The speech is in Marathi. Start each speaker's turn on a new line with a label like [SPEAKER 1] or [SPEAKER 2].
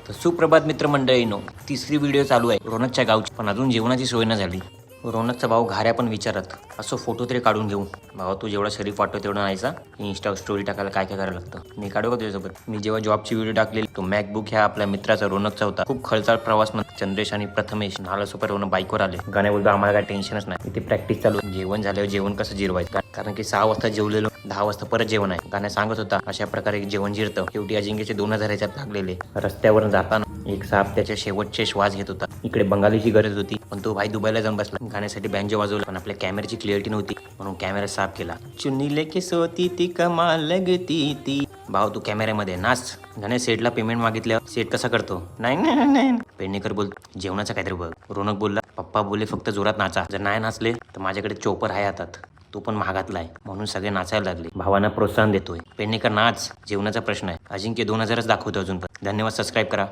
[SPEAKER 1] तर सुप्रभात मित्रमंडळीनो, तिसरी व्हिडिओ चालू आहे रोनकच्या गावची, पण अजून जेवणाची सोय न झाली. रोनकचा भाऊ घाऱ्या पण विचारत असं फोटो तरी काढून घेऊ. भावा तू जेवढा शरीफ वाटतो तेवढं नाहीचा. इन्स्टा स्टोरी टाकायला काय काय करायला लागतं. मी काढू का तुझ्यासोबत? मी जेव्हा जॉबची व्हिडिओ टाकलेली, तो मॅकबुक ह्या आपल्या मित्राचा रोनकचा होता. खूप खर्चाळ प्रवास नंतर चंद्रेश आणि प्रथमेश नालासोपर रोनक बाईकवर आले. गाण्या बोलतो आम्हाला काय टेन्शनच नाही, इथे प्रॅक्टिस चालू. जेवण झाल्यावर जेवण कसं जिरवायचं, कारण की 6 वाजता जेवलेलो, 10 वाजता परत जेवण आहे. गाण्या सांगत होता अशा प्रकारे जेवण जिरतं. शेवटी अजिंक्यचे 2000 ह्याच्यात लागलेले. रस्त्यावरून जाताना एक साप त्याच्या शेवटचे श्वास घेत होता. इकडे बंगालीची गरज होती, पण तो भाई दुबईला जाऊन बसला. गाण्यासाठी बँजो वाजवला, पण आपल्या कॅमेऱ्याची क्लिअरिटी नव्हती म्हणून कॅमेरा साफ केला. चुन्नी लेके सोती ती कमाल लगती ती. भाऊ तू कॅमेऱ्यामध्ये नाच. गाण्या सेटला पेमेंट मागितल्यावर सेट कसा करतो? नाही नाही नाही. पेडणेकर बोलतो जेवणाचं काहीतरी बघ. रोनक बोलला पप्पा बोलले फक्त जोरात नाचा, जर नाही नाचले तर माझ्याकडे चोपर आहे हातात, तो पण महागातला आहे. म्हणून सगळे नाचायला लागले. भावांना प्रोत्साहन देतोय. पेडणेकर नाच, जेवणाचा प्रश्न आहे. अजिंक्य 2000च दाखवतो अजून पण. धन्यवाद, सबस्क्राईब करा.